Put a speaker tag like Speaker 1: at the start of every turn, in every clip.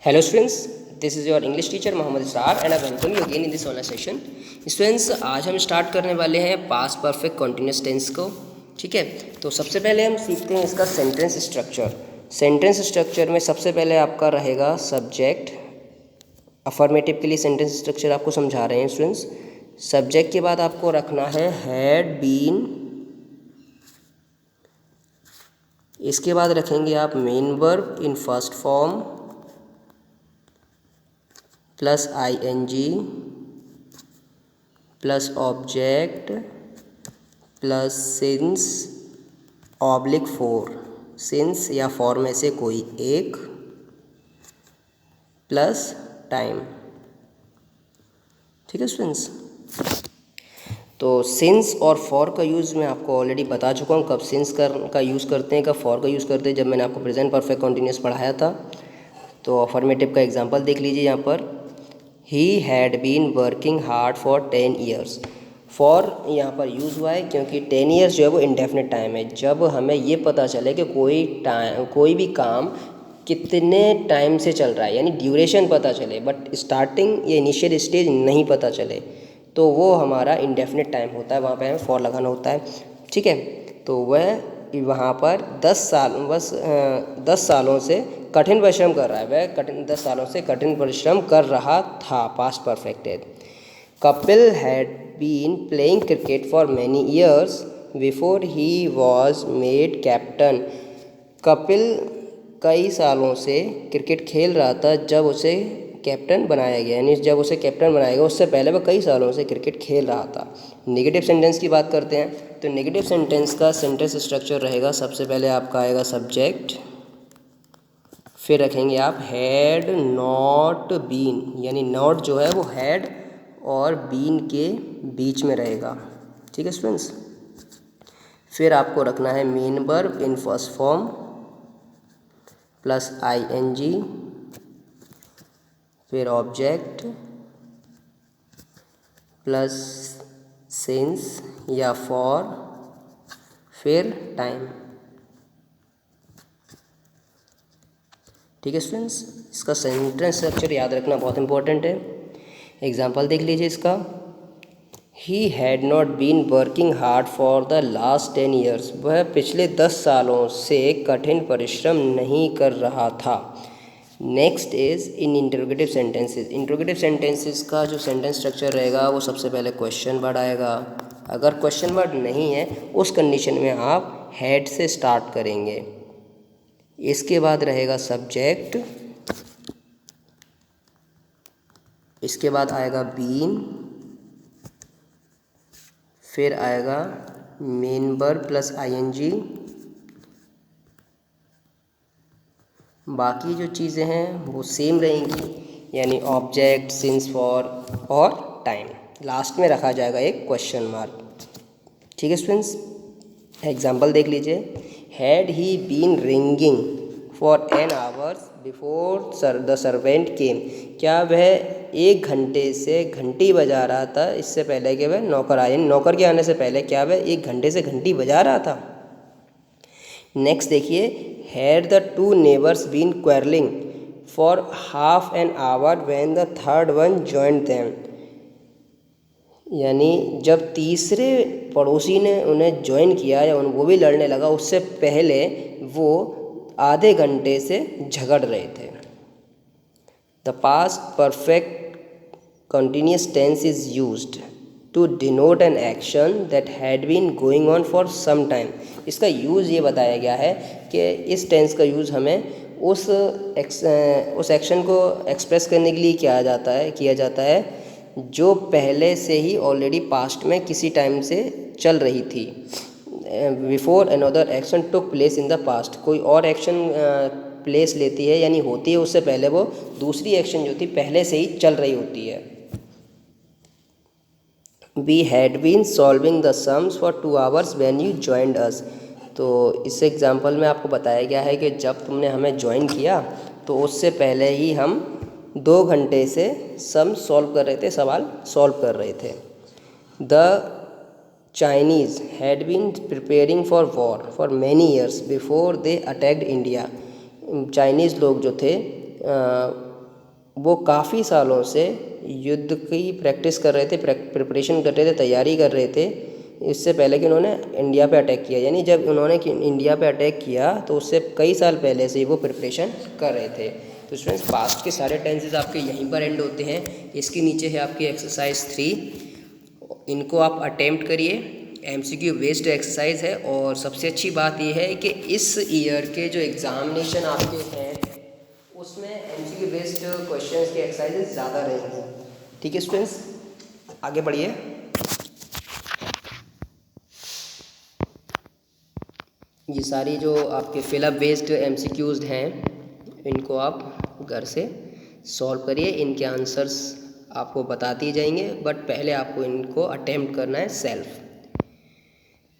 Speaker 1: Hello students, this is your English teacher Mohammad Israr and I welcome you again in this online session. Students, आज हम start करने वाले हैं past perfect continuous tense को. ठीक है, तो सबसे पहले हम सीखते हैं इसका सेंटेंस स्ट्रक्चर. सेंटेंस स्ट्रक्चर में सबसे पहले आपका रहेगा सब्जेक्ट. अफर्मेटिव के लिए सेंटेंस स्ट्रक्चर आपको समझा रहे हैं स्टूडेंट्स. सब्जेक्ट के बाद आपको रखना है हैड बीन. इसके बाद रखेंगे आप main verb in first form plus ing plus object plus since oblique four. Since या फॉर में से कोई एक प्लस टाइम. ठीक है स्टूडेंट्स, तो सिंस और फॉर का यूज़ मैं आपको ऑलरेडी बता चुका हूँ. कब सिंस का यूज़ करते हैं, कब फॉर का यूज़ करते हैं, जब मैंने आपको प्रेजेंट परफेक्ट कॉन्टिन्यूस पढ़ाया था. तो अफर्मेटिव का एग्जांपल देख लीजिए यहाँ पर. He had been working hard for 10 years. For यहाँ पर यूज़ हुआ है क्योंकि 10 ईयर्स जो है वो इंडेफिनिट टाइम है. जब हमें ये पता चले कि कोई भी काम कितने टाइम से चल रहा है, यानी ड्यूरेशन पता चले, बट स्टार्टिंग या इनिशियल स्टेज नहीं पता चले, तो वो हमारा इंडेफिनिट टाइम होता है. वहाँ पे हमें फॉर लगाना होता है. ठीक है, तो वह वहाँ पर 10 सालों से कठिन परिश्रम कर रहा है. वह 10 सालों से कठिन परिश्रम कर रहा था. पास्ट परफेक्ट है. Kapil had been playing cricket for many years before he was made captain. Kapil कई सालों से क्रिकेट खेल रहा था जब उसे कैप्टन बनाया गया, यानी जब उसे कैप्टन बनाया गया उससे पहले वह कई सालों से क्रिकेट खेल रहा था. नेगेटिव सेंटेंस की बात करते हैं. तो नेगेटिव सेंटेंस का सेंटेंस स्ट्रक्चर रहेगा. सबसे पहले आपका आएगा सब्जेक्ट, फिर रखेंगे आप हैड नॉट बीन, यानी नॉट जो है वो हैड और बीन के बीच में रहेगा. ठीक है स्टूडेंट्स, फिर आपको रखना है main verb in first form plus ing, फिर ऑब्जेक्ट प्लस सिंस या फॉर, फिर टाइम. ठीक है स्टूडेंट्स, इसका सेंटेंस स्ट्रक्चर याद रखना बहुत इंपॉर्टेंट है. एग्जाम्पल देख लीजिए इसका. He had not been working hard for the last 10 years. वह पिछले 10 सालों से कठिन परिश्रम नहीं कर रहा था. Next is in interrogative sentences. Interrogative sentences का जो सेंटेंस स्ट्रक्चर रहेगा वो सबसे पहले क्वेश्चन वर्ड आएगा. अगर क्वेश्चन वर्ड नहीं है उस कंडीशन में आप हैड से स्टार्ट करेंगे. इसके बाद रहेगा सब्जेक्ट, इसके बाद आएगा बीन, फिर आएगा मेन वर्ब प्लस ing. बाकी जो चीज़ें हैं वो सेम रहेंगी, यानी ऑब्जेक्ट, सिंस, फॉर और टाइम. लास्ट में रखा जाएगा एक क्वेश्चन मार्क. ठीक है स्टूडेंट्स, एग्जाम्पल देख लीजिए. Had he been ringing for an hours before the servant came. क्या वह 1 घंटे से घंटी बजा रहा था इससे पहले कि वह नौकर आए. नौकर के आने से पहले क्या वह 1 घंटे से घंटी बजा रहा था. नेक्स्ट देखिए. Had the 2 neighbours been quarrelling for half an hour when the third one joined them. यानी जब तीसरे पड़ोसी ने उन्हें ज्वाइन किया या वो भी लड़ने लगा, उससे पहले वो आधे घंटे से झगड़ रहे थे. The past perfect continuous tense is used to denote an action that had been going on for some time. इसका यूज़ ये बताया गया है कि इस टेंस का यूज़ हमें उस एक्शन को एक्सप्रेस करने के लिए किया जाता है जो पहले से ही ऑलरेडी पास्ट में किसी टाइम से चल रही थी. Before another action took place in the past. कोई और एक्शन प्लेस लेती है यानी होती है उससे पहले वो दूसरी एक्शन जो थी पहले से ही चल रही होती है. We had been solving the sums for 2 hours when you joined us. तो इस एग्जाम्पल में आपको बताया गया है कि जब तुमने हमें ज्वाइन किया तो उससे पहले ही हम 2 घंटे से सम सॉल्व कर रहे थे, सवाल सॉल्व कर रहे थे. The Chinese had been preparing for war for many years before they attacked India. Chinese लोग जो थे वो काफ़ी सालों से युद्ध की प्रैक्टिस कर रहे थे, प्रिपरेशन कर रहे थे, तैयारी कर रहे थे, इससे पहले कि उन्होंने इंडिया पे अटैक किया। यानी जब उन्होंने इंडिया पे अटैक किया तो उससे कई साल पहले से ही वो प्रिपरेशन कर रहे थे। तो स्टूडेंट्स पास्ट के सारे टेंसेस आपके यहीं पर एंड होते हैं। इसके नीचे है आपकी एक्सरसाइज 3, इनको आप अटेम्प्ट करिए। MCQ बेस्ड एक्सरसाइज है और सबसे अच्छी बात यह है कि इस ईयर के जो एग्ज़ामिनेशन आपके हैं उसमें MCQ बेस्ड क्वेश्चंस की एक्सरसाइजेज ज़्यादा रहेंगी। ठीक है स्टूडेंट्स, आगे बढ़िए। ये सारी जो आपके फिलअप बेस्ड MCQs हैं इनको आप घर से सॉल्व करिए, इनके आंसर्स आपको बताते जाएंगे, बट पहले आपको इनको अटेम्प्ट करना है सेल्फ।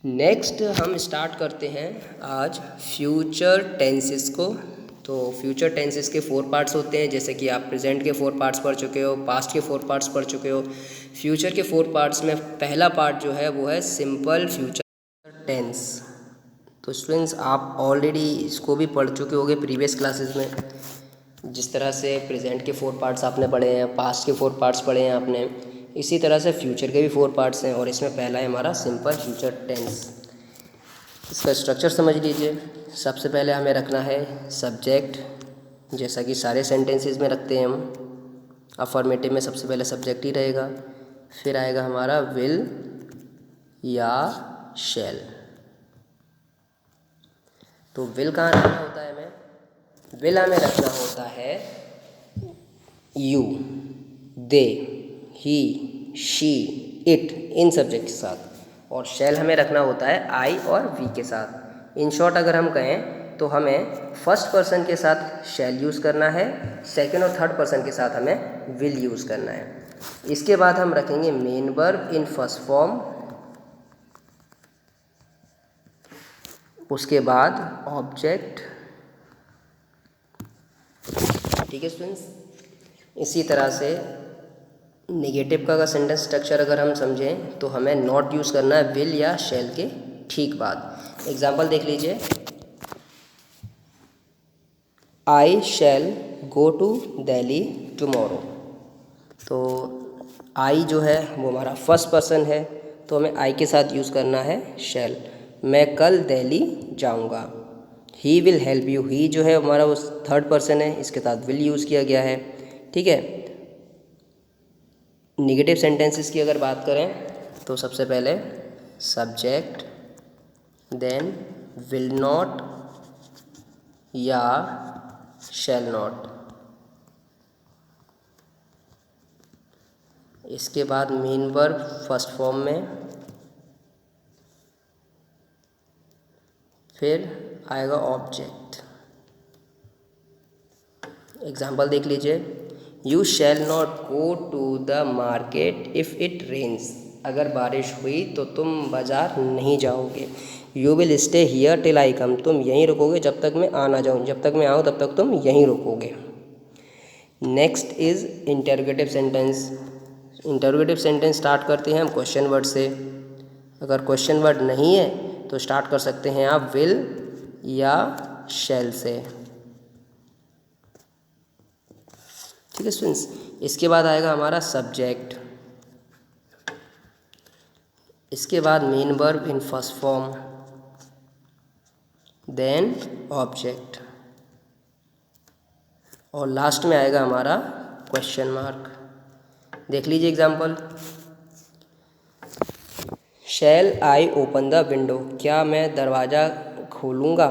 Speaker 1: नेक्स्ट हम स्टार्ट करते हैं आज फ्यूचर टेंसेस को। तो फ्यूचर टेंसेस के 4 पार्ट्स होते हैं, जैसे कि आप प्रेजेंट के 4 पार्ट्स पढ़ चुके हो, पास्ट के 4 पार्ट्स पढ़ चुके हो। फ्यूचर के 4 पार्ट्स में पहला पार्ट जो है वो है सिंपल फ्यूचर टेंस। तो स्टूडेंट्स आप ऑलरेडी इसको भी पढ़ चुके होंगे प्रीवियस क्लासेस में। जिस तरह से प्रेजेंट के 4 पार्ट्स आपने पढ़े हैं, पास्ट के 4 पार्ट्स पढ़े हैं आपने, इसी तरह से फ्यूचर के भी 4 पार्ट्स हैं और इसमें पहला है हमारा सिंपल फ्यूचर टेंस। इसका स्ट्रक्चर समझ लीजिए। सबसे पहले हमें रखना है सब्जेक्ट, जैसा कि सारे सेंटेंसेस में रखते हैं हम। अफर्मेटिव में सबसे पहले सब्जेक्ट ही रहेगा, फिर आएगा हमारा विल या शैल। तो विल कहाँ रखना होता है हमें? विल हमें रखना होता है you, they, he, she, it in subject के साथ, और शैल हमें रखना होता है आई और वी के साथ। इन शॉर्ट अगर हम कहें तो हमें फर्स्ट पर्सन के साथ शैल यूज़ करना है, सेकंड और थर्ड पर्सन के साथ हमें विल यूज़ करना है। इसके बाद हम रखेंगे main verb in first form, उसके बाद ऑब्जेक्ट। ठीक है स्टूडेंट्स, इसी तरह से नेगेटिव का सेंटेंस स्ट्रक्चर अगर हम समझें तो हमें नॉट यूज़ करना है विल या शैल के ठीक बाद। एग्जांपल देख लीजिए, आई शैल गो टू दिल्ली टुमारो। तो आई जो है वो हमारा फर्स्ट पर्सन है, तो हमें आई के साथ यूज़ करना है शैल। मैं कल दिल्ली जाऊंगा। ही विल हेल्प यू, ही जो है हमारा वो थर्ड पर्सन है, इसके साथ विल यूज़ किया गया है। ठीक है। नेगेटिव सेंटेंसेस की अगर बात करें तो सबसे पहले सब्जेक्ट, देन विल नॉट या शैल नॉट, इसके बाद मेन वर्ब फर्स्ट फॉर्म में, फिर आएगा ऑब्जेक्ट। एग्जाम्पल देख लीजिए, you shall not go to the market if it rains. अगर बारिश हुई तो तुम बाज़ार नहीं जाओगे। You will stay here till I come. तुम यहीं रुकोगे जब तक मैं आ ना जाऊँ, जब तक मैं आऊँ तब तक तुम यहीं रुकोगे। Next is interrogative sentence. Interrogative sentence start करते हैं हम क्वेश्चन वर्ड से। अगर क्वेश्चन वर्ड नहीं है तो स्टार्ट कर सकते हैं आप विल या शैल से। ठीक है स्टूडेंट्स, इसके बाद आएगा हमारा सब्जेक्ट, इसके बाद main verb in first form, then object, और लास्ट में आएगा हमारा क्वेश्चन मार्क। देख लीजिए example, shall I open the window. क्या मैं दरवाज़ा खोलूँगा,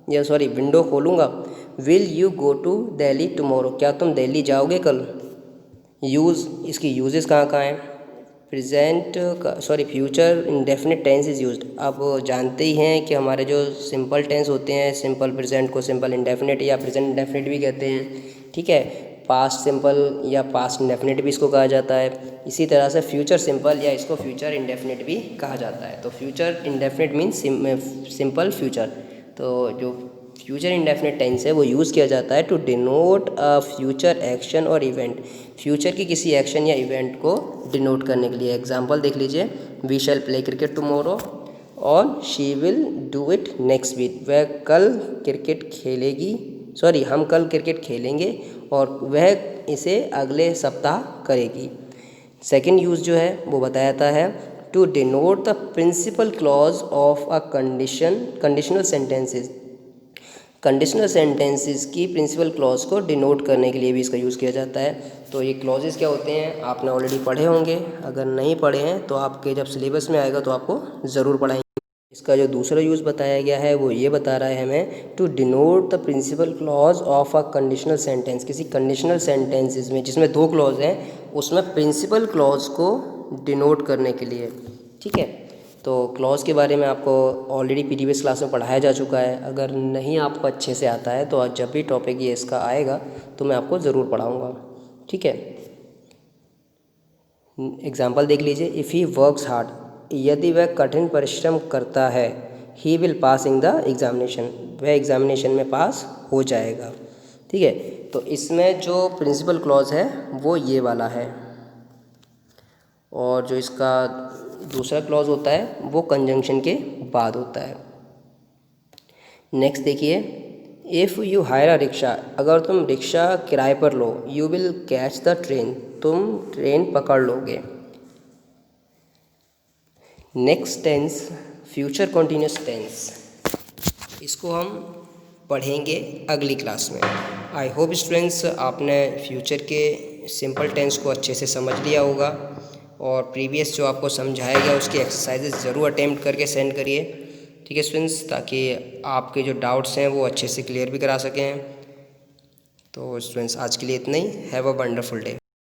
Speaker 1: या सॉरी विंडो खोलूँगा। Will you go to Delhi tomorrow. क्या तुम दिल्ली जाओगे कल। यूज़, इसकी यूजेस कहाँ कहाँ हैं। प्रेजेंट का sorry future indefinite tense is used. आप जानते ही हैं कि हमारे जो सिंपल टेंस होते हैं, सिंपल प्रेजेंट को सिंपल इंडेफिनिट या प्रेजेंट इंडेफिनिट भी कहते हैं। ठीक है, पास्ट सिंपल या पास्ट इंडेफिनिट भी इसको कहा जाता है। इसी तरह से फ्यूचर सिंपल या इसको फ्यूचर इंडेफिनिट भी कहा जाता है। तो future indefinite means simple future. तो जो फ्यूचर इंडेफिनिट टेंस है वो यूज़ किया जाता है to denote a future action और इवेंट। फ्यूचर की किसी एक्शन या इवेंट को डिनोट करने के लिए। एग्जांपल देख लीजिए, we shall play cricket tomorrow और she will do it next week. वह कल क्रिकेट खेलेगी, सॉरी हम कल क्रिकेट खेलेंगे और वह इसे अगले सप्ताह करेगी। सेकंड यूज़ जो है वो बताया जाता है to denote the principal clause of a conditional sentences. Conditional sentences की प्रिंसिपल क्लॉज को डिनोट करने के लिए भी इसका यूज़ किया जाता है। तो ये क्लॉजेस क्या होते हैं आपने ऑलरेडी पढ़े होंगे, अगर नहीं पढ़े हैं तो आपके जब सिलेबस में आएगा तो आपको ज़रूर पढ़ाएंगे। इसका जो दूसरा यूज़ बताया गया है वो ये बता रहा है हमें to denote the principal clause of a conditional sentence. किसी कंडीशनल सेंटेंसेस में जिसमें दो क्लॉज हैं उसमें प्रिंसिपल क्लॉज को डिनोट करने के लिए। ठीक है, तो क्लॉज के बारे में आपको ऑलरेडी प्रीवियस क्लास में पढ़ाया जा चुका है। अगर नहीं आपको अच्छे से आता है तो जब भी टॉपिक ये इसका आएगा तो मैं आपको ज़रूर पढ़ाऊँगा। ठीक है, एग्जाम्पल देख लीजिए। इफ़ ही वर्क्स हार्ड, यदि वह कठिन परिश्रम करता है, he will pass in the examination, वह एग्जामिनेशन में पास हो जाएगा। ठीक है, तो इसमें जो प्रिंसिपल क्लॉज है वो ये वाला है, और जो इसका दूसरा क्लॉज होता है वो कंजंक्शन के बाद होता है। नेक्स्ट देखिए, if you hire a rickshaw, अगर तुम रिक्शा किराए पर लो, you will catch the train, तुम ट्रेन पकड़ लोगे। Next tense future continuous tense, इसको हम पढ़ेंगे अगली क्लास में। आई होप स्टूडेंट्स आपने फ्यूचर के सिंपल टेंस को अच्छे से समझ लिया होगा, और प्रीवियस जो आपको समझाया गया उसकी एक्सरसाइजेज ज़रूर अटेम्प्ट करके सेंड करिए। ठीक है स्टूडेंट्स, ताकि आपके जो डाउट्स हैं वो अच्छे से क्लियर भी करा सकें। तो स्टूडेंट्स आज के लिए इतना ही। Have a wonderful day.